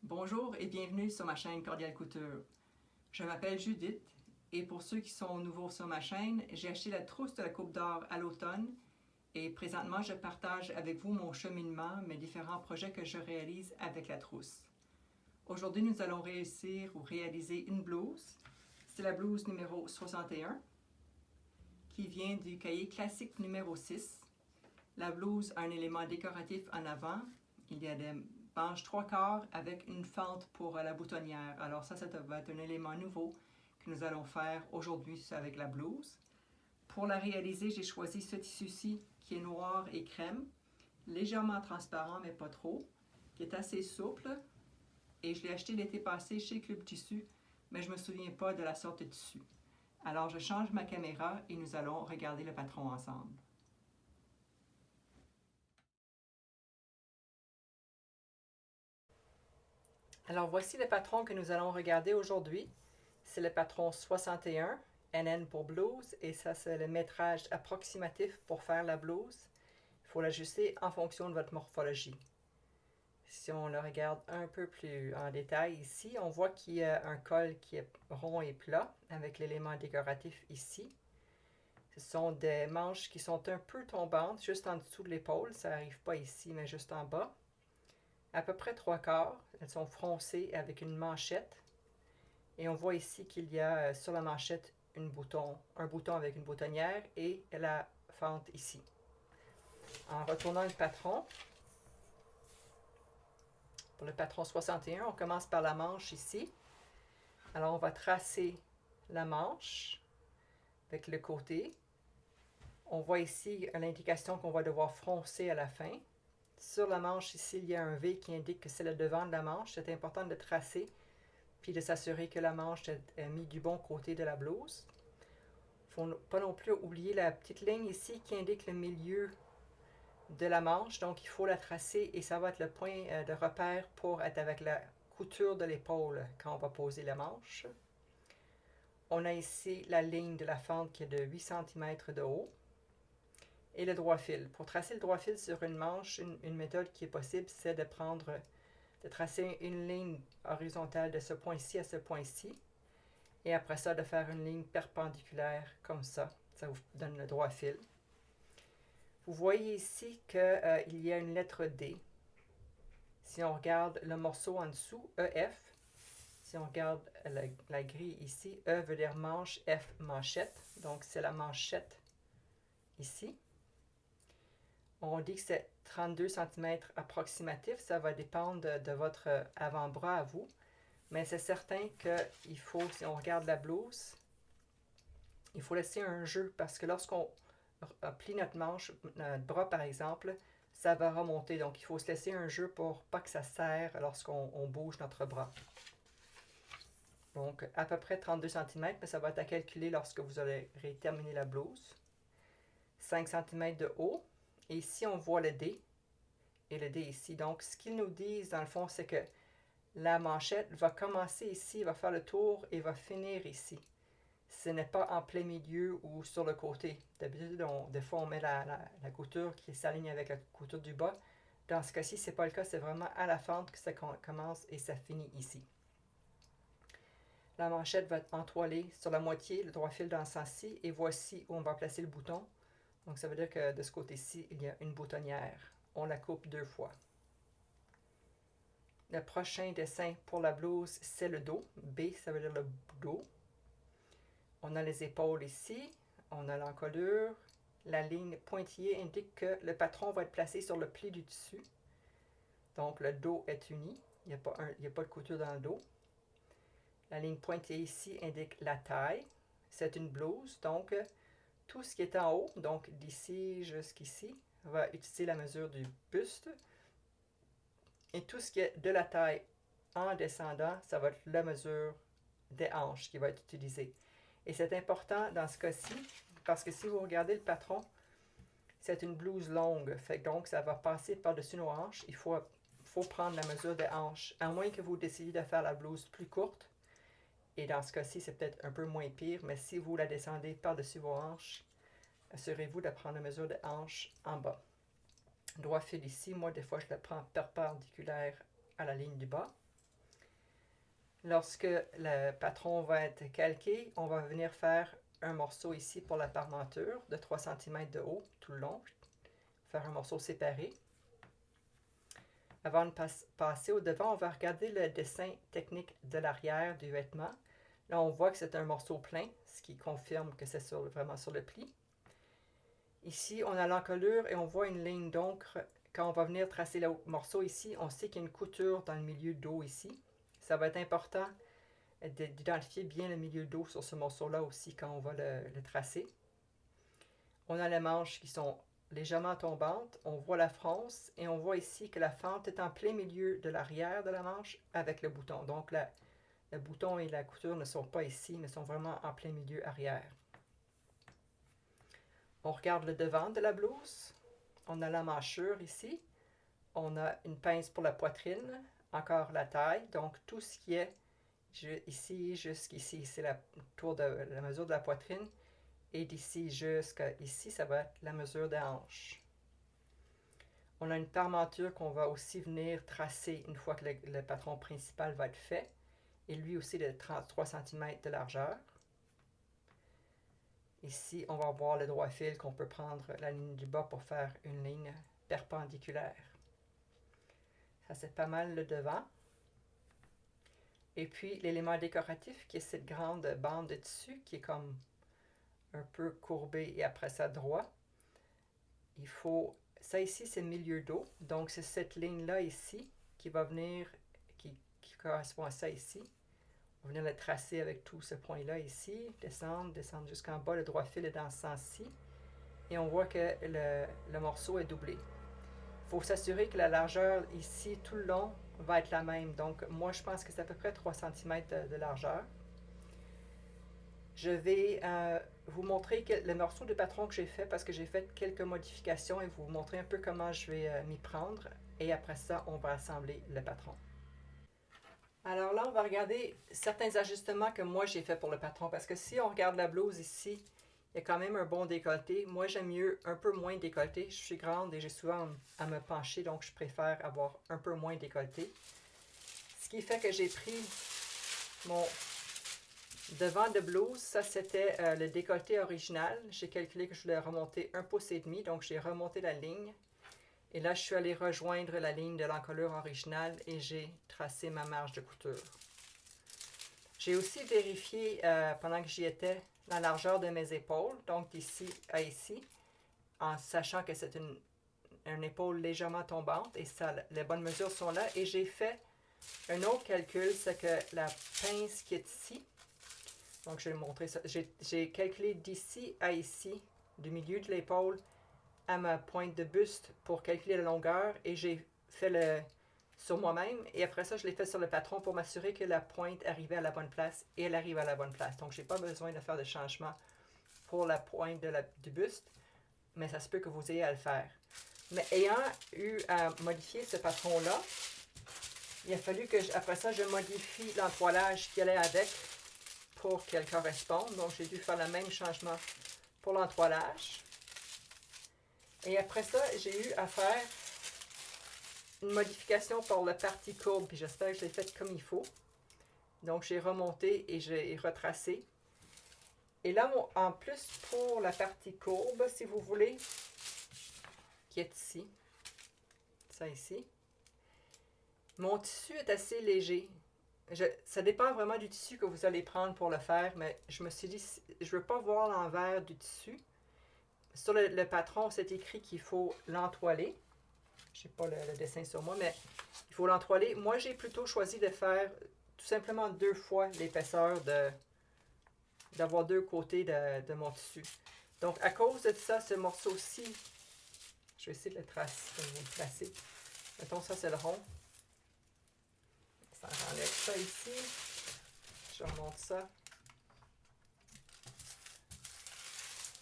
Bonjour et bienvenue sur ma chaîne Cordiale Couture. Je m'appelle Judith et pour ceux qui sont nouveaux sur ma chaîne, j'ai acheté la trousse de la Coupe d'Or à l'automne et présentement je partage avec vous mon cheminement, mes différents projets que je réalise avec la trousse. Aujourd'hui nous allons réaliser une blouse. C'est la blouse numéro 61 qui vient du cahier classique numéro 6. La blouse a un élément décoratif en avant. Il y a des manches 3/4 avec une fente pour la boutonnière. Alors ça va être un élément nouveau que nous allons faire aujourd'hui avec la blouse. Pour la réaliser, j'ai choisi ce tissu-ci qui est noir et crème, légèrement transparent mais pas trop, qui est assez souple. Et je l'ai acheté l'été passé chez Club Tissu, mais je ne me souviens pas de la sorte de tissu. Alors je change ma caméra et nous allons regarder le patron ensemble. Alors voici le patron que nous allons regarder aujourd'hui. C'est le patron 61, NN pour blouse, et ça c'est le métrage approximatif pour faire la blouse. Il faut l'ajuster en fonction de votre morphologie. Si on le regarde un peu plus en détail ici, on voit qu'il y a un col qui est rond et plat avec l'élément décoratif ici. Ce sont des manches qui sont un peu tombantes, juste en dessous de l'épaule. Ça n'arrive pas ici, mais juste en bas. À peu près 3/4. Elles sont froncées avec une manchette. Et on voit ici qu'il y a sur la manchette un bouton avec une boutonnière et la fente ici. En retournant le patron, pour le patron 61, on commence par la manche ici. Alors on va tracer la manche avec le côté. On voit ici l'indication qu'on va devoir froncer à la fin. Sur la manche ici, il y a un V qui indique que c'est le devant de la manche. C'est important de tracer puis de s'assurer que la manche est mise du bon côté de la blouse. Il ne faut pas non plus oublier la petite ligne ici qui indique le milieu de la manche. Donc il faut la tracer et ça va être le point de repère pour être avec la couture de l'épaule quand on va poser la manche. On a ici la ligne de la fente qui est de 8 cm de haut. Et le droit fil. Pour tracer le droit fil sur une manche, une méthode qui est possible, c'est de tracer une ligne horizontale de ce point-ci à ce point-ci. Et après ça, de faire une ligne perpendiculaire comme ça. Ça vous donne le droit fil. Vous voyez ici qu'il y a une lettre D. Si on regarde le morceau en dessous, EF, si on regarde la grille ici, E veut dire manche, F manchette. Donc c'est la manchette ici. On dit que c'est 32 cm approximatif. Ça va dépendre de votre avant-bras à vous. Mais c'est certain qu'il faut, si on regarde la blouse, il faut laisser un jeu parce que lorsqu'on plie notre manche, notre bras par exemple, ça va remonter. Donc il faut se laisser un jeu pour pas que ça serre lorsqu'on bouge notre bras. Donc à peu près 32 cm, mais ça va être à calculer lorsque vous aurez terminé la blouse. 5 cm de haut. Et ici, on voit le D et le D ici. Donc, ce qu'ils nous disent, dans le fond, c'est que la manchette va commencer ici, va faire le tour et va finir ici. Ce n'est pas en plein milieu ou sur le côté. D'habitude, des fois, on met la couture qui s'aligne avec la couture du bas. Dans ce cas-ci, ce n'est pas le cas. C'est vraiment à la fente que ça commence et ça finit ici. La manchette va être entoilée sur la moitié, le droit fil dans ce sens-ci. Et voici où on va placer le bouton. Donc, ça veut dire que de ce côté-ci, il y a une boutonnière. On la coupe 2 fois. Le prochain dessin pour la blouse, c'est le dos. B, ça veut dire le dos. On a les épaules ici. On a l'encolure. La ligne pointillée indique que le patron va être placé sur le pli du tissu. Donc, le dos est uni. Il n'y a pas de couture dans le dos. La ligne pointillée ici indique la taille. C'est une blouse, donc tout ce qui est en haut, donc d'ici jusqu'ici, va utiliser la mesure du buste. Et tout ce qui est de la taille en descendant, ça va être la mesure des hanches qui va être utilisée. Et c'est important dans ce cas-ci, parce que si vous regardez le patron, c'est une blouse longue. Donc, ça va passer par-dessus nos hanches. Il faut prendre la mesure des hanches, à moins que vous décidiez de faire la blouse plus courte. Et dans ce cas-ci, c'est peut-être un peu moins pire, mais si vous la descendez par-dessus vos hanches, assurez-vous de prendre la mesure des hanches en bas. Droit fil ici, moi des fois je le prends perpendiculaire à la ligne du bas. Lorsque le patron va être calqué, on va venir faire un morceau ici pour la parmenture de 3 cm de haut tout le long. Faire un morceau séparé. Avant de passer au devant, on va regarder le dessin technique de l'arrière du vêtement. Là, on voit que c'est un morceau plein, ce qui confirme que c'est vraiment sur le pli. Ici, on a l'encolure et on voit une ligne d'encre. Quand on va venir tracer le morceau ici, on sait qu'il y a une couture dans le milieu d'eau ici. Ça va être important d'identifier bien le milieu d'eau sur ce morceau-là aussi quand on va le tracer. On a les manches qui sont légèrement tombantes. On voit la fronce et on voit ici que la fente est en plein milieu de l'arrière de la manche avec le bouton. Donc le bouton et la couture ne sont pas ici, mais sont vraiment en plein milieu arrière. On regarde le devant de la blouse. On a la manchure ici. On a une pince pour la poitrine. Encore la taille. Donc tout ce qui est ici jusqu'ici, c'est la tour de la mesure de la poitrine. Et d'ici jusqu'à ici, ça va être la mesure des hanches. On a une parmenture qu'on va aussi venir tracer une fois que le patron principal va être fait. Et lui aussi de 33 cm de largeur. Ici, on va voir le droit fil qu'on peut prendre la ligne du bas pour faire une ligne perpendiculaire. Ça, c'est pas mal le devant. Et puis, l'élément décoratif qui est cette grande bande de tissu qui est comme un peu courbée et après ça droit. Il faut... Ça ici, c'est le milieu d'eau. Donc, c'est cette ligne-là ici qui va venir, qui correspond à ça ici. On va venir le tracer avec tout ce point-là ici. Descendre jusqu'en bas. Le droit fil est dans ce sens-ci. Et on voit que le morceau est doublé. Il faut s'assurer que la largeur ici, tout le long, va être la même. Donc, moi, je pense que c'est à peu près 3 cm de largeur. Je vais vous montrer le morceau de patron que j'ai fait parce que j'ai fait quelques modifications et vous montrer un peu comment je vais m'y prendre. Et après ça, on va assembler le patron. Alors là, on va regarder certains ajustements que moi j'ai fait pour le patron. Parce que si on regarde la blouse ici, il y a quand même un bon décolleté. Moi, j'aime mieux un peu moins décolleté. Je suis grande et j'ai souvent à me pencher, donc je préfère avoir un peu moins décolleté. Ce qui fait que j'ai pris mon devant de blouse, ça c'était le décolleté original. J'ai calculé que je voulais remonter 1,5 pouces, donc j'ai remonté la ligne. Et là, je suis allée rejoindre la ligne de l'encolure originale et j'ai tracé ma marge de couture. J'ai aussi vérifié, pendant que j'y étais, la largeur de mes épaules, donc d'ici à ici, en sachant que c'est une épaule légèrement tombante et ça, les bonnes mesures sont là. Et j'ai fait un autre calcul, c'est que la pince qui est ici, donc je vais vous montrer ça, j'ai calculé d'ici à ici, du milieu de l'épaule à ma pointe de buste pour calculer la longueur et j'ai fait sur moi-même et après ça je l'ai fait sur le patron pour m'assurer que la pointe arrivait à la bonne place et elle arrive à la bonne place. Donc j'ai pas besoin de faire de changement pour la pointe du buste, mais ça se peut que vous ayez à le faire. Mais ayant eu à modifier ce patron-là, il a fallu que après ça je modifie l'entoilage qui allait avec pour qu'elle corresponde. Donc j'ai dû faire le même changement pour l'entoilage. Et après ça, j'ai eu à faire une modification pour la partie courbe, puis j'espère que je l'ai faite comme il faut. Donc, j'ai remonté et j'ai retracé. Et là, en plus, pour la partie courbe, si vous voulez, qui est ici, ça ici, mon tissu est assez léger. Ça dépend vraiment du tissu que vous allez prendre pour le faire, mais je me suis dit, je ne veux pas voir l'envers du tissu. Sur le patron, c'est écrit qu'il faut l'entoiler. Je n'ai pas le dessin sur moi, mais il faut l'entoiler. Moi, j'ai plutôt choisi de faire tout simplement 2 fois l'épaisseur d'avoir 2 côtés de mon tissu. Donc, à cause de ça, ce morceau-ci, je vais essayer de vous le tracer. Mettons, ça, c'est le rond. Ça enlève ça ici. Je remonte ça.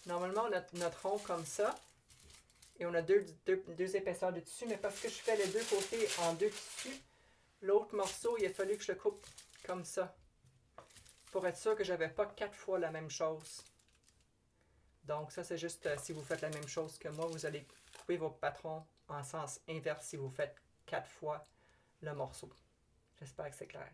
Normalement, on a notre rond comme ça. Et on a deux épaisseurs de tissu. Mais parce que je fais les 2 côtés en 2 tissus, l'autre morceau, il a fallu que je le coupe comme ça. Pour être sûr que je n'avais pas 4 fois la même chose. Donc ça, c'est juste si vous faites la même chose que moi, vous allez couper vos patrons en sens inverse si vous faites 4 fois le morceau. J'espère que c'est clair.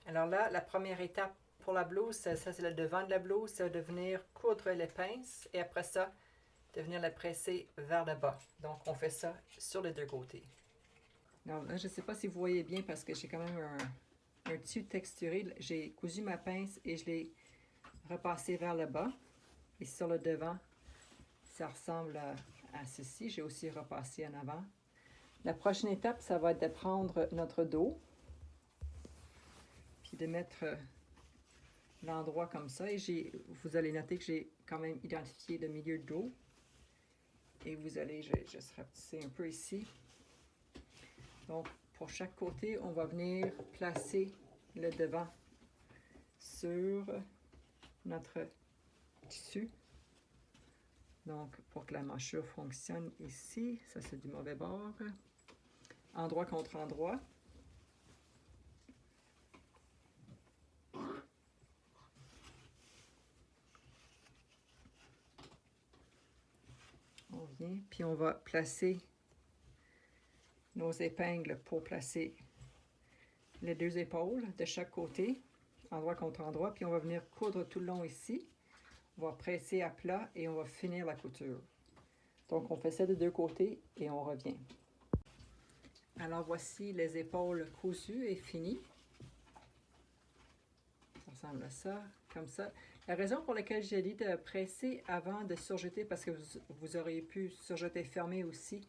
Alors là, la première étape pour la blouse, ça c'est le devant de la blouse, c'est de venir coudre les pinces et après ça, de venir la presser vers le bas. Donc, on fait ça sur les deux côtés. Alors là, je ne sais pas si vous voyez bien parce que j'ai quand même un tissu texturé. J'ai cousu ma pince et je l'ai repassé vers le bas. Et sur le devant, ça ressemble à ceci. J'ai aussi repassé en avant. La prochaine étape, ça va être de prendre notre dos puis de mettre l'endroit comme ça. Et vous allez noter que j'ai quand même identifié le milieu de dos. Et vous allez, je serai rapetissé un peu ici. Donc, pour chaque côté, on va venir placer le devant sur notre tissu. Donc, pour que la manchure fonctionne ici, ça c'est du mauvais bord. Endroit contre endroit. On vient, puis on va placer nos épingles pour placer les deux épaules de chaque côté, endroit contre endroit, puis on va venir coudre tout le long ici. On va presser à plat et on va finir la couture. Donc, on fait ça de deux côtés et on revient. Alors, voici les épaules cousues et finies. Ça ressemble à ça, comme ça. La raison pour laquelle j'ai dit de presser avant de surjeter, parce que vous auriez pu surjeter fermé aussi,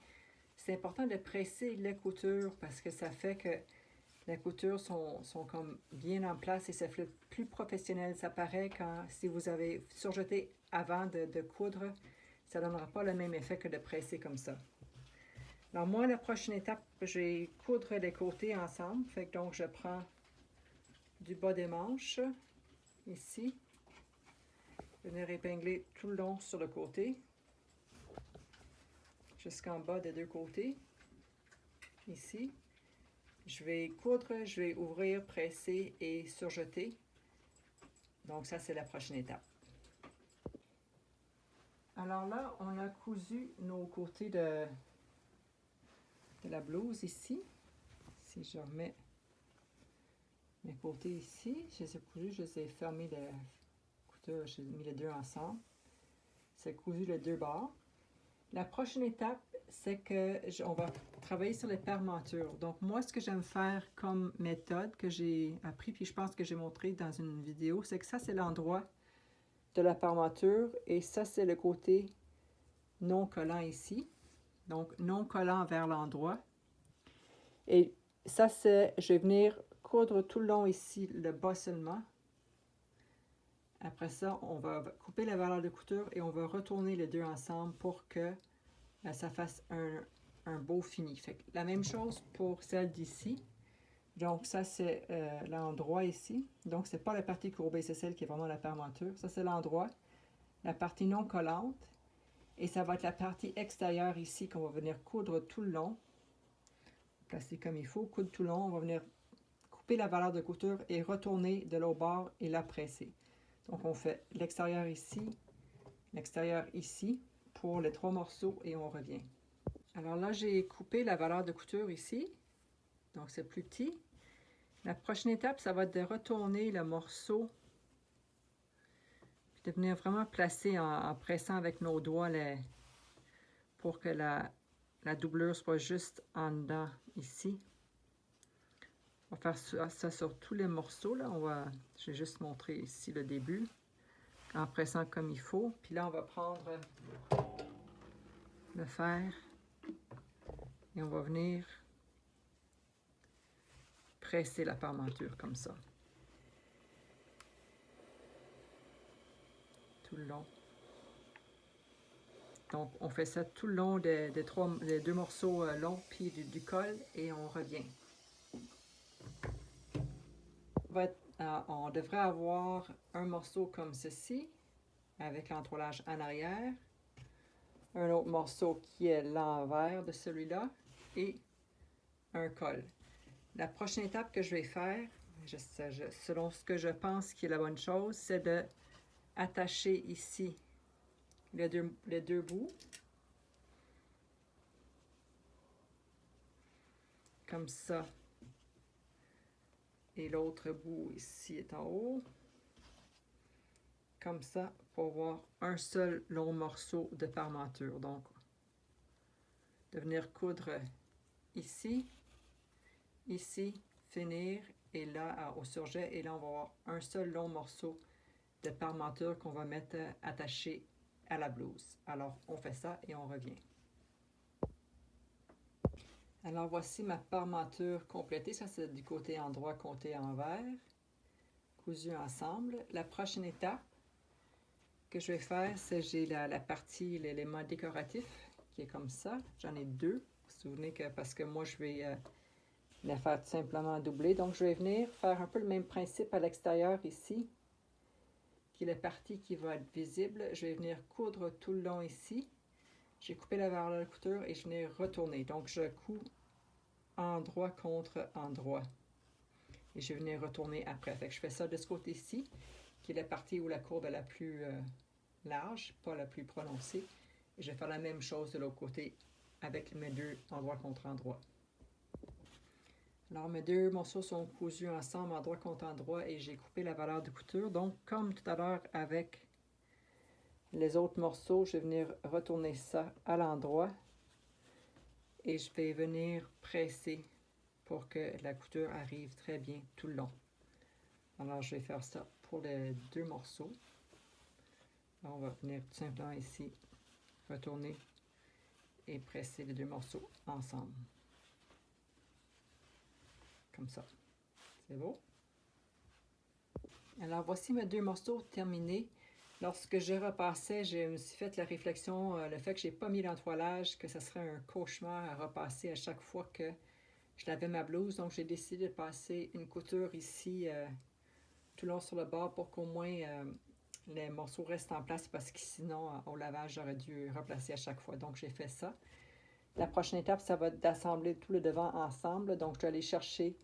c'est important de presser les coutures parce que ça fait que les coutures sont comme bien en place et ça fait plus professionnel. Ça paraît quand si vous avez surjeté avant de coudre, ça ne donnera pas le même effet que de presser comme ça. Alors moi, la prochaine étape, je vais coudre les côtés ensemble. Fait que donc, je prends du bas des manches, ici. Venir épingler tout le long sur le côté, jusqu'en bas des deux côtés, ici. Je vais coudre, je vais ouvrir, presser et surjeter. Donc ça, c'est la prochaine étape. Alors là, on a cousu nos côtés de la blouse ici. Si je remets mes côtés ici, je les ai cousus, je les ai fermés de couture, j'ai mis les deux ensemble. C'est cousu les deux bords. La prochaine étape, c'est que on va travailler sur les fermentures. Donc moi, ce que j'aime faire comme méthode que j'ai appris, puis je pense que j'ai montré dans une vidéo, c'est que ça, c'est l'endroit de la fermeture et ça, c'est le côté non collant ici. Donc non collant vers l'endroit. Et ça, c'est, je vais venir coudre tout le long ici, le bas seulement. Après ça, on va couper la valeur de couture et on va retourner les deux ensemble pour que ça fasse un beau fini. Fait que la même chose pour celle d'ici. Donc ça, c'est l'endroit ici. Donc c'est pas la partie courbée, c'est celle qui est vraiment la fermeture. Ça, c'est l'endroit. La partie non collante. Et ça va être la partie extérieure ici qu'on va venir coudre tout le long. Placer comme il faut, coudre tout le long. On va venir couper la valeur de couture et retourner de l'autre bord et la presser. Donc on fait l'extérieur ici pour les trois morceaux et on revient. Alors là, j'ai coupé la valeur de couture ici. Donc c'est plus petit. La prochaine étape, ça va être de retourner le morceau. Puis de venir vraiment placer en pressant avec nos doigts pour que la doublure soit juste en dedans ici. On va faire ça sur tous les morceaux. Là. Je vais juste montrer ici le début. En pressant comme il faut. Puis là, on va prendre le fer. Et on va venir presser la fermeture comme ça. Tout le long. Donc, on fait ça tout le long des deux morceaux longs, puis du col, et on revient. On devrait avoir un morceau comme ceci, avec l'entoilage en arrière. Un autre morceau qui est l'envers de celui-là, et un col. La prochaine étape que je vais faire, selon ce que je pense qui est la bonne chose, c'est de attacher ici les deux bouts. Comme ça. et l'autre bout ici est en haut. Comme ça, pour avoir un seul long morceau de parmenture. Donc, de venir coudre ici, ici, finir, et là, au surjet, et là, on va avoir un seul long morceau de parmenture qu'on va mettre attaché à la blouse. Alors, on fait ça et on revient. Alors, voici ma parmenture complétée. Ça, c'est du côté endroit, côté envers, cousu ensemble. La prochaine étape que je vais faire, c'est j'ai la partie, l'élément décoratif qui est comme ça. J'en ai deux. Vous vous souvenez que parce que moi, je vais la faire tout simplement doubler. Donc, je vais venir faire un peu le même principe à l'extérieur ici, qui est la partie qui va être visible. Je vais venir coudre tout le long ici. J'ai coupé la valeur de couture et je vais retourner. Donc, je couds endroit contre endroit. Et je vais venir retourner après. Fait que je fais ça de ce côté-ci, qui est la partie où la courbe est la plus large, pas la plus prononcée. Et je vais faire la même chose de l'autre côté avec mes deux endroit contre endroit. Alors, mes deux morceaux sont cousus ensemble, endroit contre endroit, et j'ai coupé la valeur de couture. Donc, comme tout à l'heure avec les autres morceaux, je vais venir retourner ça à l'endroit et je vais venir presser pour que la couture arrive très bien tout le long. Alors, je vais faire ça pour les deux morceaux. Alors, on va venir tout simplement ici, retourner et presser les deux morceaux ensemble. Comme ça. C'est beau? Alors, voici mes deux morceaux terminés. Lorsque je repassais, je me suis fait la réflexion, le fait que je n'ai pas mis l'entoilage, que ce serait un cauchemar à repasser à chaque fois que je lavais ma blouse. Donc, j'ai décidé de passer une couture ici tout le long sur le bord pour qu'au moins les morceaux restent en place parce que sinon, au lavage, j'aurais dû replacer à chaque fois. Donc, j'ai fait ça. La prochaine étape, ça va être d'assembler tout le devant ensemble. Donc, je vais aller chercher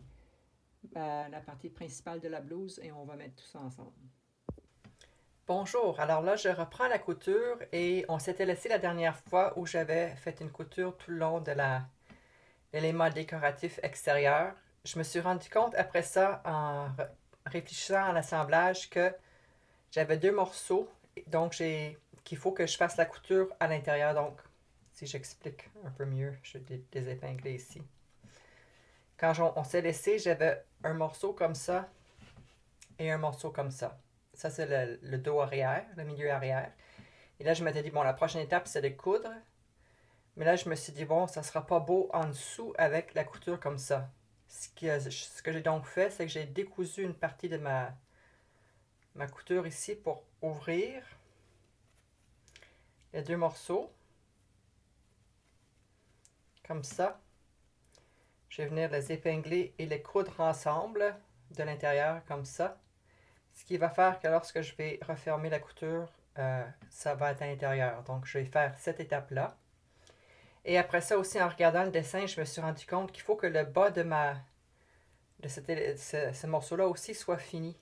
la partie principale de la blouse et on va mettre tout ça ensemble. Bonjour, alors là je reprends la couture et on s'était laissé la dernière fois où j'avais fait une couture tout le long de l'élément décoratif extérieur. Je me suis rendu compte après ça en réfléchissant à l'assemblage que j'avais deux morceaux, donc qu'il faut que je fasse la couture à l'intérieur. Donc si j'explique un peu mieux, je vais désépingler ici. Quand on s'est laissé, j'avais un morceau comme ça et un morceau comme ça. Ça, c'est le dos arrière, le milieu arrière. Et là, je m'étais dit, bon, la prochaine étape, c'est de coudre. Mais là, je me suis dit, bon, ça sera pas beau en dessous avec la couture comme ça. Ce que j'ai donc fait, c'est que j'ai décousu une partie de ma couture ici pour ouvrir les deux morceaux. Comme ça. Je vais venir les épingler et les coudre ensemble de l'intérieur comme ça. Ce qui va faire que lorsque je vais refermer la couture, ça va être à l'intérieur. Donc, je vais faire cette étape-là. Et après ça aussi, en regardant le dessin, je me suis rendu compte qu'il faut que le bas de ce morceau-là aussi soit fini.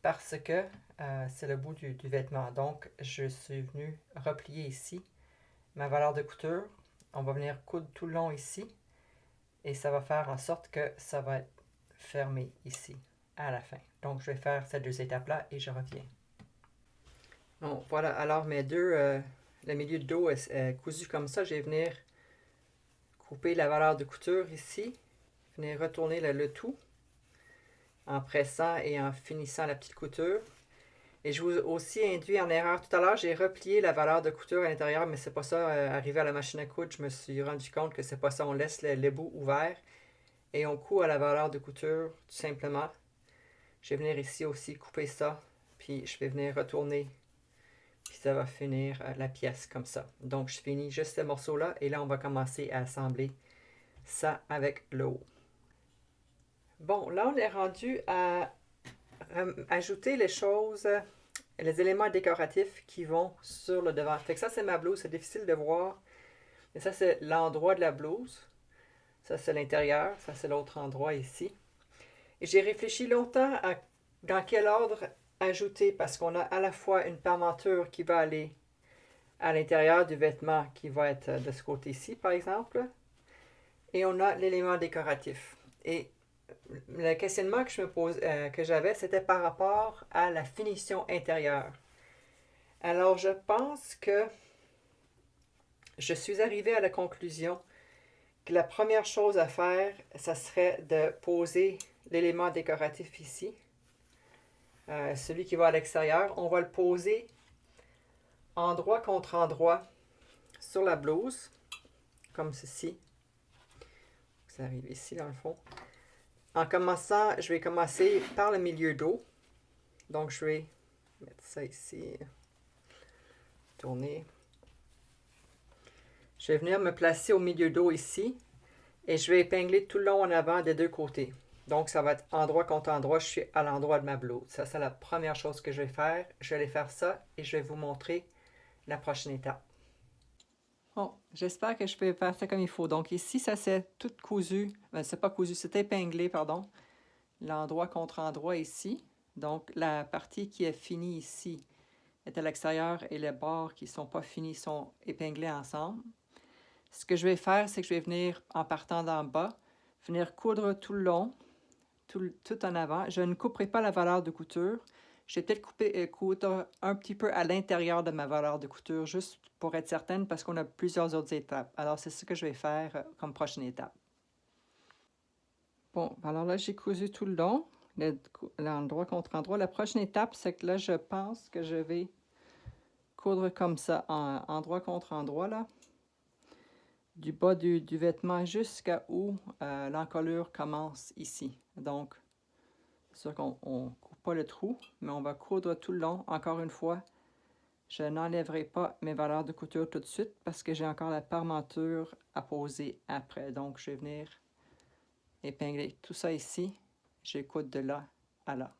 Parce que c'est le bout du vêtement. Donc, je suis venu replier ici ma valeur de couture. On va venir coudre tout le long ici. Et ça va faire en sorte que ça va être fermé ici, à la fin. Donc, je vais faire ces deux étapes-là et je reviens. Bon, voilà. Alors, mes deux, le milieu de dos est cousu comme ça. Je vais venir couper la valeur de couture ici. Venir retourner le tout en pressant et en finissant la petite couture. Et je vous ai aussi induit en erreur tout à l'heure. J'ai replié la valeur de couture à l'intérieur, mais c'est pas ça. Arrivé à la machine à coudre, je me suis rendu compte que c'est pas ça. On laisse les bouts ouverts et on coud à la valeur de couture tout simplement. Je vais venir ici aussi couper ça, puis je vais venir retourner, puis ça va finir la pièce comme ça. Donc je finis juste ce morceau-là et là on va commencer à assembler ça avec le haut. Bon, là on est rendu à ajouter les choses, les éléments décoratifs qui vont sur le devant. Fait que ça c'est ma blouse, c'est difficile de voir. Et ça c'est l'endroit de la blouse. Ça c'est l'intérieur, ça c'est l'autre endroit ici. Et j'ai réfléchi longtemps à dans quel ordre ajouter parce qu'on a à la fois une parmenture qui va aller à l'intérieur du vêtement qui va être de ce côté-ci par exemple. Et on a l'élément décoratif. Et le questionnement que je me pose, que j'avais, c'était par rapport à la finition intérieure. Alors, je pense que je suis arrivée à la conclusion que la première chose à faire, ça serait de poser l'élément décoratif ici. Celui qui va à l'extérieur, on va le poser endroit contre endroit sur la blouse, comme ceci. Ça arrive ici dans le fond. En commençant, je vais commencer par le milieu dos. Donc, je vais mettre ça ici. Tourner. Je vais venir me placer au milieu dos ici. Et je vais épingler tout le long en avant des deux côtés. Donc, ça va être endroit contre endroit. Je suis à l'endroit de ma blouse. Ça, c'est la première chose que je vais faire. Je vais aller faire ça et je vais vous montrer la prochaine étape. Bon, j'espère que je peux faire ça comme il faut. Donc ici, ça c'est tout cousu. C'est pas cousu, c'est épinglé, pardon. L'endroit contre endroit ici. Donc la partie qui est finie ici est à l'extérieur et les bords qui ne sont pas finis sont épinglés ensemble. Ce que je vais faire, c'est que je vais venir, en partant d'en bas, venir coudre tout le long, tout en avant. Je ne couperai pas la valeur de couture. Je vais peut-être coudre un petit peu à l'intérieur de ma valeur de couture, juste pour être certaine, parce qu'on a plusieurs autres étapes. Alors, c'est ce que je vais faire comme prochaine étape. Bon, alors là, j'ai cousu tout le long, l'endroit contre endroit. La prochaine étape, c'est que là, je pense que je vais coudre comme ça, endroit contre endroit, là, du bas du vêtement jusqu'à où l'encolure commence ici. Donc, c'est sûr qu'on ne coupe pas le trou, mais on va coudre tout le long. Encore une fois, je n'enlèverai pas mes valeurs de couture tout de suite parce que j'ai encore la parmenture à poser après. Donc, je vais venir épingler tout ça ici. Je coudre de là à là.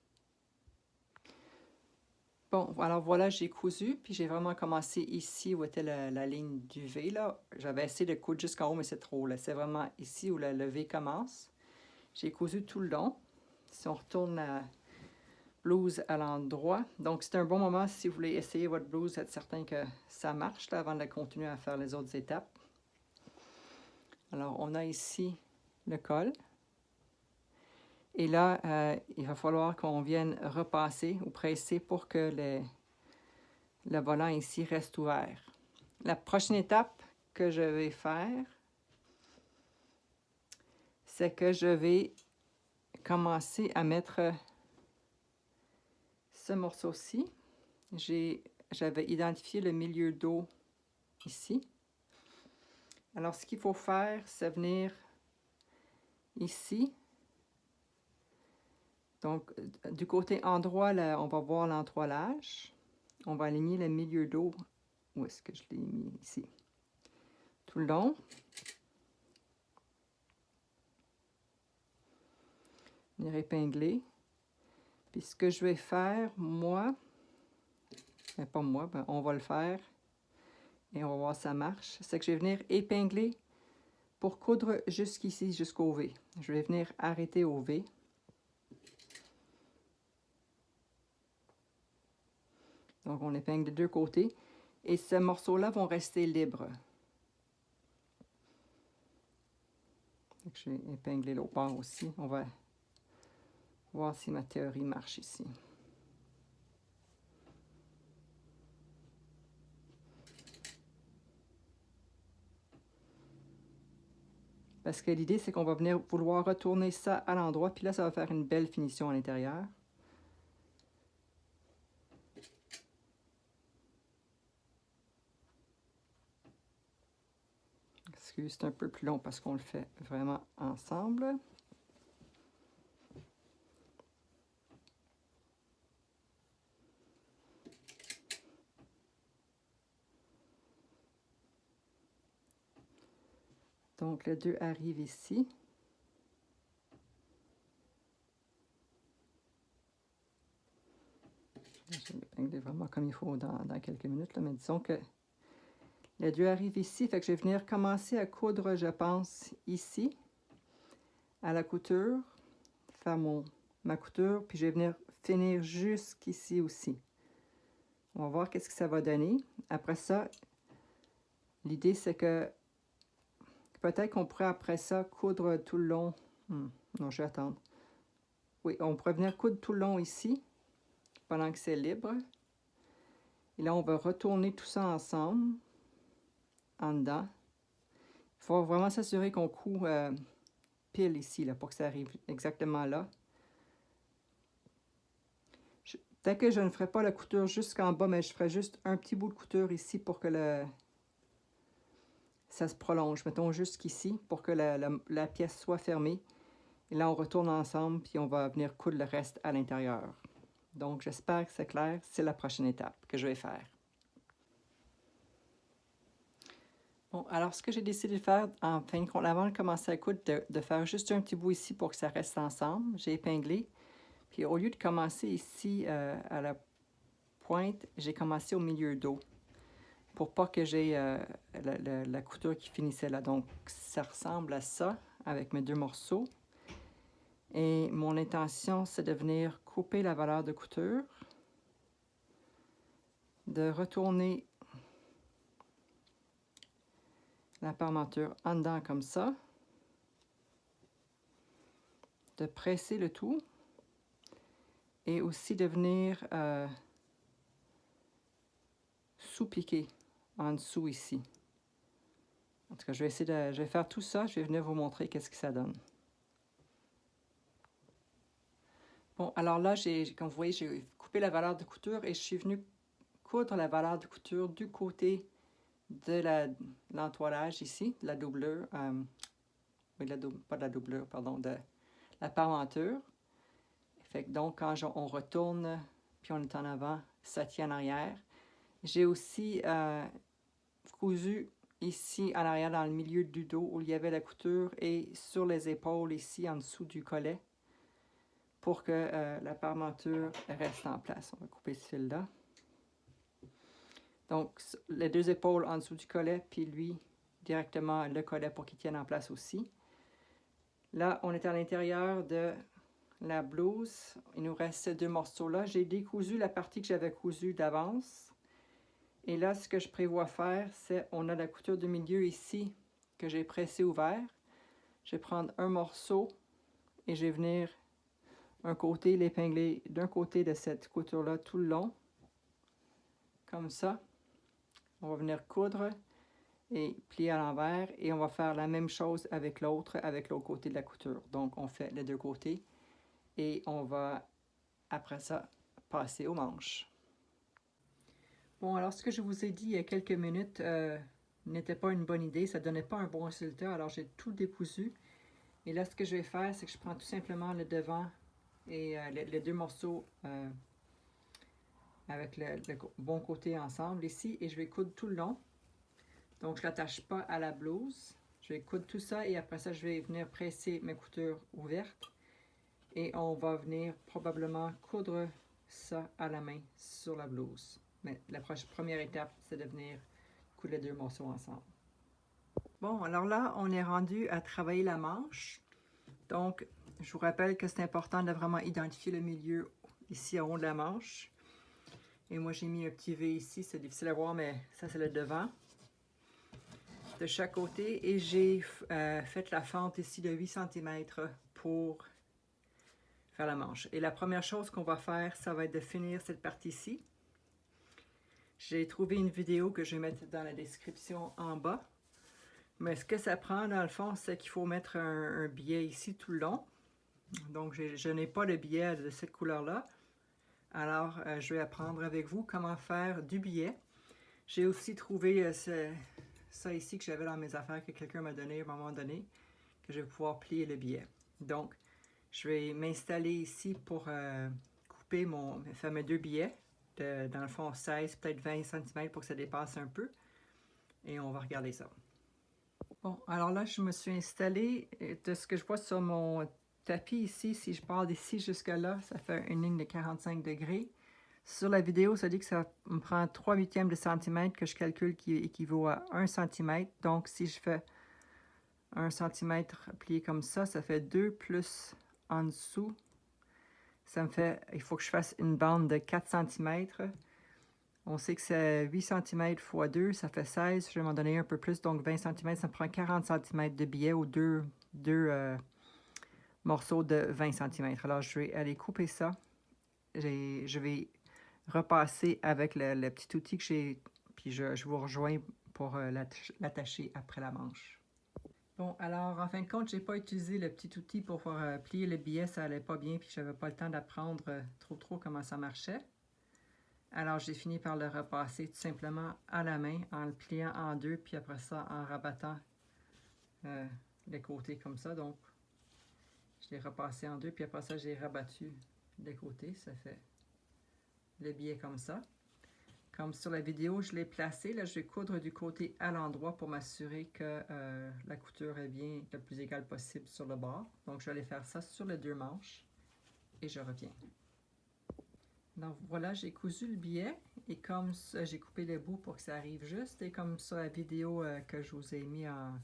Bon, alors voilà, j'ai cousu, puis j'ai vraiment commencé ici où était la ligne du V, là. J'avais essayé de coudre jusqu'en haut, mais c'est trop, là. C'est vraiment ici où le V commence. J'ai cousu tout le long. Si on retourne la blouse à l'endroit. Donc, c'est un bon moment si vous voulez essayer votre blouse, être certain que ça marche là, avant de continuer à faire les autres étapes. Alors, on a ici le col. Et là, il va falloir qu'on vienne repasser ou presser pour que le volant ici reste ouvert. La prochaine étape que je vais faire, c'est que je vais commencer à mettre ce morceau-ci. J'avais identifié le milieu dos ici. Alors, ce qu'il faut faire, c'est venir ici. Donc, du côté endroit, là, on va voir l'entoilage. On va aligner le milieu dos. Où est-ce que je l'ai mis? Ici. Tout le long. Venir épingler. Puis, ce que je vais faire, moi, mais pas moi, ben, on va le faire. Et on va voir si ça marche. C'est que je vais venir épingler pour coudre jusqu'ici, jusqu'au V. Je vais venir arrêter au V. Donc, on épingle des deux côtés. Et ces morceaux-là vont rester libres. Donc, je vais épingler l'autre bord aussi. On va voir si ma théorie marche ici. Parce que l'idée, c'est qu'on va venir vouloir retourner ça à l'endroit. Puis là, ça va faire une belle finition à l'intérieur. Excusez, c'est un peu plus long parce qu'on le fait vraiment ensemble. Donc, le 2 arrive ici. Je vais l'épingler vraiment comme il faut dans quelques minutes, là, mais disons que le 2 arrive ici, fait que je vais venir commencer à coudre, je pense, ici, à la couture, faire ma couture, puis je vais venir finir jusqu'ici aussi. On va voir qu'est-ce que ça va donner. Après ça, l'idée, c'est que peut-être qu'on pourrait après ça coudre tout le long. Non, je vais attendre. Oui, on pourrait venir coudre tout le long ici, pendant que c'est libre. Et là, on va retourner tout ça ensemble, en dedans. Il faut vraiment s'assurer qu'on coud pile ici, là, pour que ça arrive exactement là. Peut-être que je ne ferai pas la couture jusqu'en bas, mais je ferai juste un petit bout de couture ici pour que ça se prolonge. Mettons jusqu'ici pour que la pièce soit fermée. Et là, on retourne ensemble, puis on va venir coudre le reste à l'intérieur. Donc, j'espère que c'est clair. C'est la prochaine étape que je vais faire. Bon, alors ce que j'ai décidé de faire, en fin de compte, avant de commencer à coudre, de faire juste un petit bout ici pour que ça reste ensemble. J'ai épinglé. Puis au lieu de commencer ici à la pointe, j'ai commencé au milieu d'eau pour pas que j'ai la couture qui finissait là. Donc, ça ressemble à ça avec mes deux morceaux. Et mon intention, c'est de venir couper la valeur de couture, de retourner la parmenture en dedans comme ça, de presser le tout et aussi de venir sous-piquer en dessous ici. En tout cas, je vais faire tout ça, je vais venir vous montrer qu'est-ce que ça donne. Bon, alors là, comme vous voyez, j'ai coupé la valeur de couture et je suis venue coudre la valeur de couture du côté de l'entoilage ici, de la doublure, oui, pas de la doublure, pardon, de la parmenture. Fait que donc, quand on retourne, puis on est en avant, ça tient en arrière. J'ai aussi cousu ici en arrière, dans le milieu du dos, où il y avait la couture, et sur les épaules, ici, en dessous du collet, pour que la parmenture reste en place. On va couper ce fil-là. Donc, les deux épaules en dessous du collet, puis lui, directement le collet pour qu'il tienne en place aussi. Là, on est à l'intérieur de la blouse. Il nous reste ces deux morceaux-là. J'ai décousu la partie que j'avais cousue d'avance. Et là, ce que je prévois faire, c'est, on a la couture du milieu ici que j'ai pressé ouvert. Je vais prendre un morceau et je vais venir un côté, l'épingler d'un côté de cette couture-là tout le long. Comme ça. On va venir coudre et plier à l'envers et on va faire la même chose avec l'autre côté de la couture. Donc, on fait les deux côtés et on va, après ça, passer aux manches. Bon, alors ce que je vous ai dit il y a quelques minutes n'était pas une bonne idée, ça ne donnait pas un bon résultat, alors j'ai tout décousu. Et là, ce que je vais faire, c'est que je prends tout simplement le devant et les deux morceaux avec le bon côté ensemble ici et je vais coudre tout le long. Donc, je ne l'attache pas à la blouse. Je vais coudre tout ça et après ça, je vais venir presser mes coutures ouvertes. Et on va venir probablement coudre ça à la main sur la blouse. Mais la première étape, c'est de venir coudre les deux morceaux ensemble. Bon, alors là, on est rendu à travailler la manche. Donc, je vous rappelle que c'est important de vraiment identifier le milieu ici en haut de la manche. Et moi, j'ai mis un petit V ici. C'est difficile à voir, mais ça, c'est le devant. De chaque côté et j'ai fait la fente ici de 8 cm pour faire la manche. Et la première chose qu'on va faire, ça va être de finir cette partie-ci. J'ai trouvé une vidéo que je vais mettre dans la description en bas. Mais ce que ça prend dans le fond, c'est qu'il faut mettre un billet ici tout le long. Donc je n'ai pas de billet de cette couleur-là. Alors je vais apprendre avec vous comment faire du billet. J'ai aussi trouvé ça ici que j'avais dans mes affaires que quelqu'un m'a donné à un moment donné, que je vais pouvoir plier le billet. Donc, je vais m'installer ici pour couper faire mes deux billets, dans le fond 16, peut-être 20 cm pour que ça dépasse un peu. Et on va regarder ça. Bon, alors là, je me suis installée. De ce que je vois sur mon tapis ici, si je pars d'ici jusqu'à là, ça fait une ligne de 45 degrés. Sur la vidéo, ça dit que ça me prend 3/8 de centimètre que je calcule qui équivaut à 1 cm. Donc, si je fais 1 cm plié comme ça fait 2 plus en dessous. Ça me fait, il faut que je fasse une bande de 4 cm. On sait que c'est 8 cm x 2, ça fait 16. Je vais m'en donner un peu plus, donc 20 cm. Ça me prend 40 cm de billet ou deux morceau de 20 cm. Alors, je vais aller couper ça. Je vais repasser avec le petit outil que j'ai, puis je vous rejoins pour l'attacher après la manche. Bon, alors, en fin de compte, j'ai pas utilisé le petit outil pour plier le billet, ça allait pas bien, puis j'avais pas le temps d'apprendre trop comment ça marchait. Alors, j'ai fini par le repasser tout simplement à la main, en le pliant en deux, puis après ça, en rabattant les côtés comme ça. Donc, je l'ai repassé en deux, puis après ça, j'ai rabattu les côtés. Ça fait le billet comme ça. Comme sur la vidéo, je l'ai placé. Là, je vais coudre du côté à l'endroit pour m'assurer que la couture est bien le plus égale possible sur le bord. Donc, je vais aller faire ça sur les deux manches et je reviens. Donc, voilà, j'ai cousu le billet et comme ça, j'ai coupé les bouts pour que ça arrive juste. Et comme sur la vidéo que je vous ai mis en...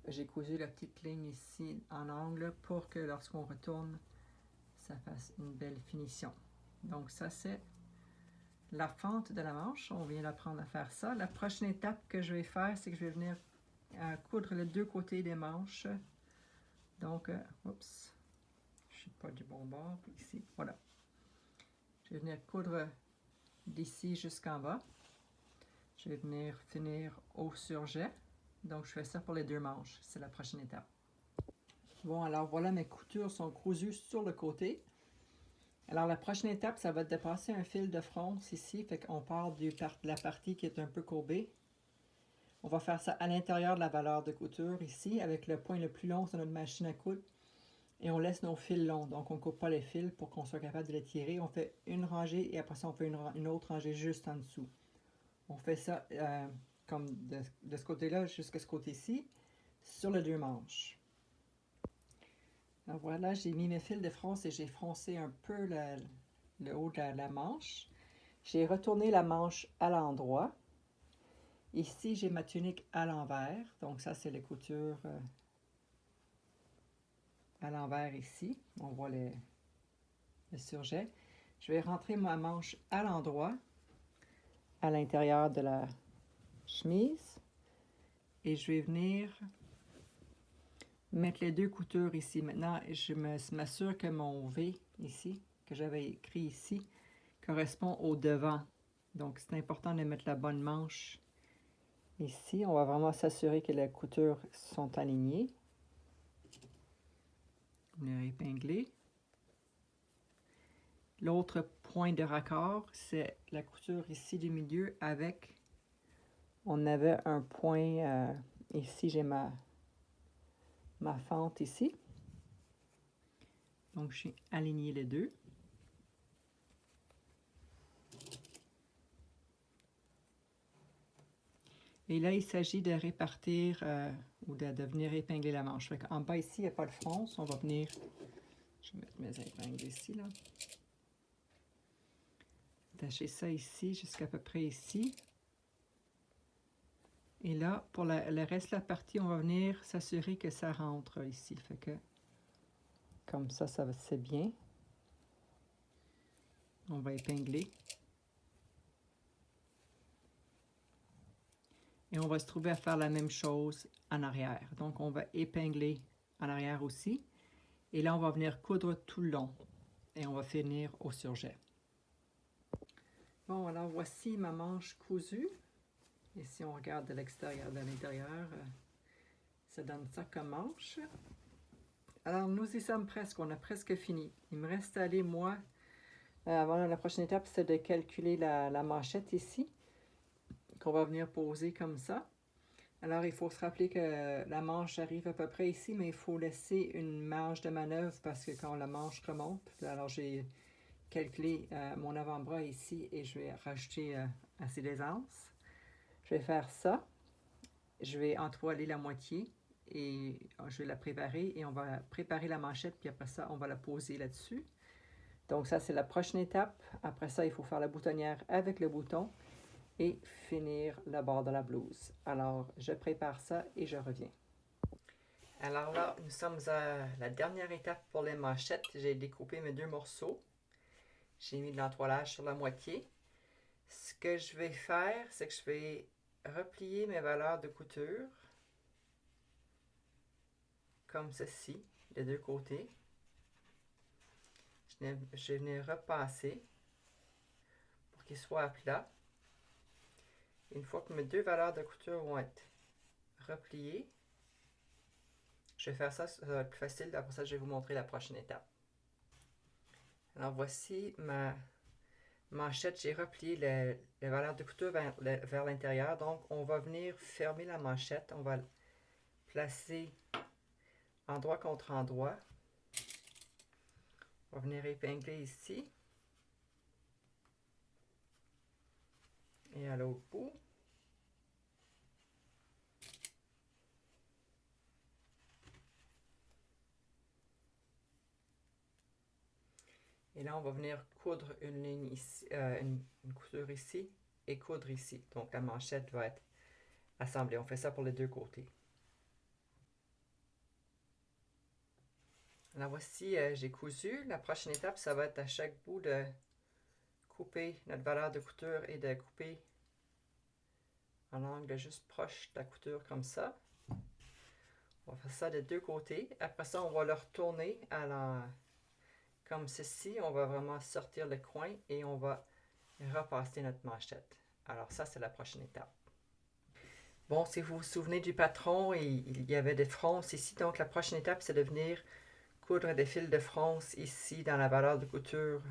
J'ai cousu la petite ligne ici en angle pour que lorsqu'on retourne, ça fasse une belle finition. Donc, ça, c'est la fente de la manche. On vient d'apprendre à faire ça. La prochaine étape que je vais faire, c'est que je vais venir coudre les deux côtés des manches. Donc, oups, je ne suis pas du bon bord ici. Voilà. Je vais venir coudre d'ici jusqu'en bas. Je vais venir finir au surjet. Donc, je fais ça pour les deux manches. C'est la prochaine étape. Bon, alors voilà, mes coutures sont cousues sur le côté. Alors, la prochaine étape, ça va être de passer un fil de fronce ici. Fait qu'on part de la partie qui est un peu courbée. On va faire ça à l'intérieur de la valeur de couture ici, avec le point le plus long sur notre machine à coudre. Et on laisse nos fils longs. Donc, on ne coupe pas les fils pour qu'on soit capable de les tirer. On fait une rangée et après ça, on fait une autre rangée juste en dessous. On fait ça comme de ce côté-là jusqu'à ce côté-ci, sur les deux manches. Alors voilà, j'ai mis mes fils de fronce et j'ai froncé un peu le haut de la manche. J'ai retourné la manche à l'endroit. Ici, j'ai ma tunique à l'envers. Donc ça, c'est les coutures à l'envers ici. On voit le surjet. Je vais rentrer ma manche à l'endroit, à l'intérieur de la chemise. Et je vais venir mettre les deux coutures ici. Maintenant, je m'assure que mon V ici, que j'avais écrit ici, correspond au devant. Donc, c'est important de mettre la bonne manche ici. On va vraiment s'assurer que les coutures sont alignées. On est épinglé. L'autre point de raccord, c'est la couture ici du milieu avec... On avait un point... ici, j'ai ma fente ici. Donc, j'ai aligné les deux. Et là, il s'agit de répartir ou de venir épingler la manche. En bas ici, il n'y a pas de fronce. On va venir... Je vais mettre mes épingles ici, là. Attacher ça ici, jusqu'à peu près ici. Et là, pour le reste de la partie, on va venir s'assurer que ça rentre ici. Fait que, comme ça, c'est bien. On va épingler. Et on va se trouver à faire la même chose en arrière. Donc, on va épingler en arrière aussi. Et là, on va venir coudre tout le long. Et on va finir au surjet. Bon, alors voici ma manche cousue. Et si on regarde de l'extérieur, de l'intérieur, ça donne ça comme manche. Alors, nous y sommes presque. On a presque fini. Il me reste à aller, moi, avant la prochaine étape, c'est de calculer la manchette ici, qu'on va venir poser comme ça. Alors, il faut se rappeler que la manche arrive à peu près ici, mais il faut laisser une marge de manœuvre parce que quand la manche remonte, alors j'ai calculé mon avant-bras ici et je vais rajouter assez d'aisance. Je vais faire ça. Je vais entoiler la moitié et je vais la préparer et on va préparer la manchette puis après ça, on va la poser là-dessus. Donc ça, c'est la prochaine étape. Après ça, il faut faire la boutonnière avec le bouton et finir le bord de la blouse. Alors, je prépare ça et je reviens. Alors là, nous sommes à la dernière étape pour les manchettes. J'ai découpé mes deux morceaux. J'ai mis de l'entoilage sur la moitié. Ce que je vais faire, c'est que je vais replier mes valeurs de couture comme ceci, des deux côtés. Je vais venir repasser pour qu'il soit à plat. Une fois que mes deux valeurs de couture vont être repliées, je vais faire ça, ça va être plus facile. Après ça, je vais vous montrer la prochaine étape. Alors voici ma manchette. J'ai replié les valeurs de couture vers l'intérieur. Donc, on va venir fermer la manchette. On va placer endroit contre endroit. On va venir épingler ici. Et à l'autre bout. Et là, on va venir coudre une ligne ici, une couture ici et coudre ici. Donc, la manchette va être assemblée. On fait ça pour les deux côtés. Alors voici, j'ai cousu. La prochaine étape, ça va être à chaque bout de couper notre valeur de couture et de couper en angle juste proche de la couture comme ça. On va faire ça des deux côtés. Après ça, on va le retourner comme ceci. On va vraiment sortir le coin et on va repasser notre manchette. Alors ça, c'est la prochaine étape. Bon, si vous vous souvenez du patron, il y avait des fronces ici. Donc la prochaine étape, c'est de venir coudre des fils de fronce ici dans la valeur de couture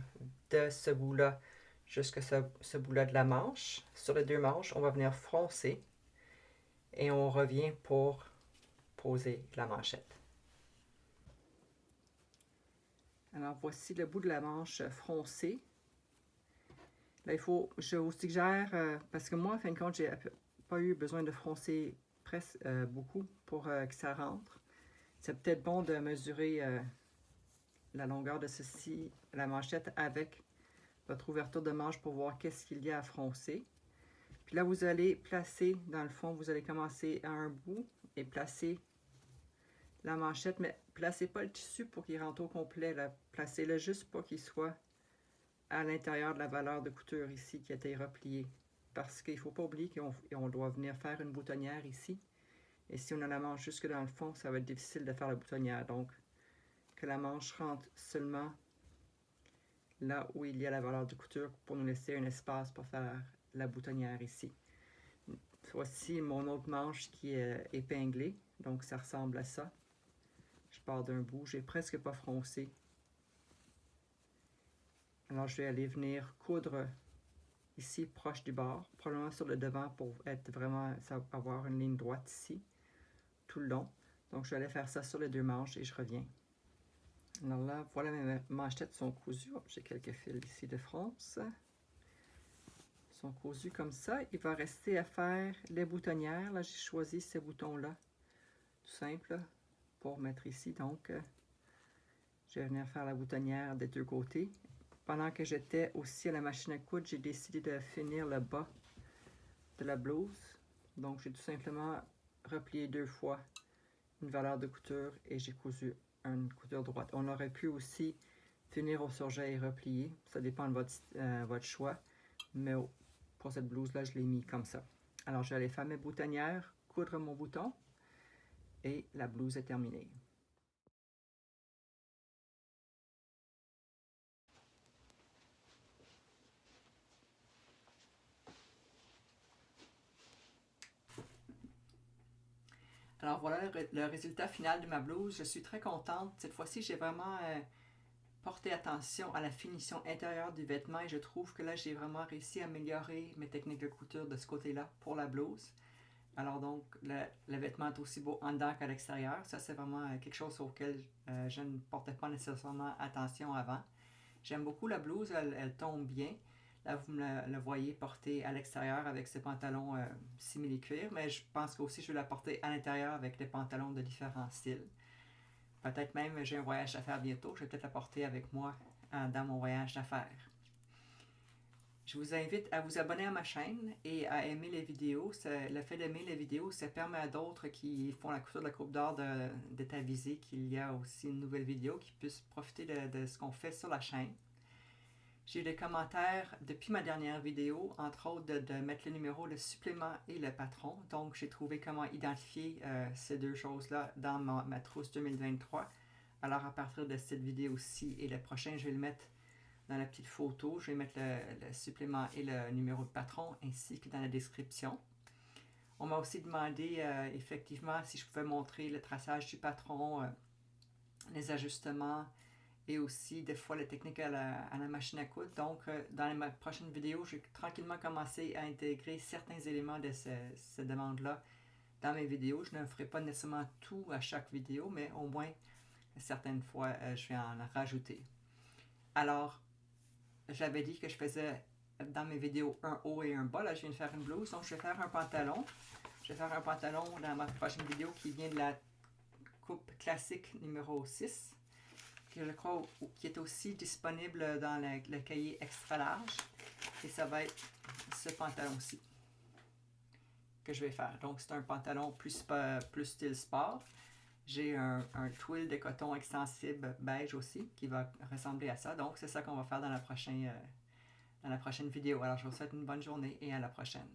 de ce bout-là jusqu'à ce bout-là de la manche. Sur les deux manches, on va venir froncer et on revient pour poser la manchette. Alors voici le bout de la manche froncé. Là, je vous suggère, parce que moi, en fin de compte, j'ai pas eu besoin de froncer presque beaucoup pour que ça rentre. C'est peut-être bon de mesurer la longueur de ceci, la manchette, avec votre ouverture de manche pour voir qu'est-ce qu'il y a à froncer. Puis là, vous allez placer, dans le fond, vous allez commencer à un bout et placer la manchette, mais placez pas le tissu pour qu'il rentre au complet. Placez-le juste pour qu'il soit à l'intérieur de la valeur de couture ici qui a été repliée. Parce qu'il ne faut pas oublier qu'on doit venir faire une boutonnière ici. Et si on a la manche jusque dans le fond, ça va être difficile de faire la boutonnière. Donc, que la manche rentre seulement là où il y a la valeur de couture pour nous laisser un espace pour faire la boutonnière ici. Voici mon autre manche qui est épinglée. Donc, ça ressemble à ça. Je pars d'un bout. J'ai presque pas froncé. Alors, je vais aller venir coudre ici, proche du bord, probablement sur le devant pour être vraiment, avoir une ligne droite ici, tout le long. Donc, je vais aller faire ça sur les deux manches et je reviens. Alors là, voilà, mes manchettes sont cousues. J'ai quelques fils ici de fronce. Ils sont cousus comme ça. Il va rester à faire les boutonnières. Là, j'ai choisi ces boutons-là, tout simple, pour mettre ici. Donc, je vais venir faire la boutonnière des deux côtés. Pendant que j'étais aussi à la machine à coudre, j'ai décidé de finir le bas de la blouse. Donc, j'ai tout simplement replié deux fois une valeur de couture et j'ai cousu une couture droite. On aurait pu aussi finir au surjet et replier. Ça dépend de votre choix. Mais pour cette blouse-là, je l'ai mis comme ça. Alors, je vais aller faire mes boutonnières, coudre mon bouton et la blouse est terminée. Alors voilà le résultat final de ma blouse. Je suis très contente. Cette fois-ci, j'ai vraiment porté attention à la finition intérieure du vêtement et je trouve que là, j'ai vraiment réussi à améliorer mes techniques de couture de ce côté-là pour la blouse. Alors donc, le vêtement est aussi beau en dedans qu'à l'extérieur. Ça, c'est vraiment quelque chose auquel je ne portais pas nécessairement attention avant. J'aime beaucoup la blouse, elle tombe bien. Là, vous me le voyez porter à l'extérieur avec ces pantalons simili-cuir, mais je pense qu'aussi je vais la porter à l'intérieur avec des pantalons de différents styles. Peut-être même, j'ai un voyage à faire bientôt, je vais peut-être la porter avec moi dans mon voyage d'affaires. Je vous invite à vous abonner à ma chaîne et à aimer les vidéos. Le fait d'aimer les vidéos, ça permet à d'autres qui font la couture de la Coupe d'Or d'être avisés qu'il y a aussi une nouvelle vidéo, qui puissent profiter de ce qu'on fait sur la chaîne. J'ai eu des commentaires depuis ma dernière vidéo, entre autres de mettre le numéro, le supplément et le patron. Donc, j'ai trouvé comment identifier ces deux choses-là dans ma trousse 2023. Alors, à partir de cette vidéo-ci et le prochain, je vais le mettre dans la petite photo. Je vais mettre le supplément et le numéro de patron, ainsi que dans la description. On m'a aussi demandé effectivement si je pouvais montrer le traçage du patron, les ajustements, et aussi des fois la technique à la machine à coudre. Donc, dans ma prochaine vidéo, je vais tranquillement commencer à intégrer certains éléments de cette demande-là dans mes vidéos. Je ne ferai pas nécessairement tout à chaque vidéo, mais au moins, certaines fois, je vais en rajouter. Alors, j'avais dit que je faisais dans mes vidéos un haut et un bas. Là, je viens de faire une blouse, donc je vais faire un pantalon. Je vais faire un pantalon dans ma prochaine vidéo qui vient de la coupe classique numéro 6. Je crois qui est aussi disponible dans le cahier extra large. Et ça va être ce pantalon-ci que je vais faire. Donc, c'est un pantalon plus style sport. J'ai un twill de coton extensible beige aussi qui va ressembler à ça. Donc, c'est ça qu'on va faire dans la prochaine vidéo. Alors, je vous souhaite une bonne journée et à la prochaine.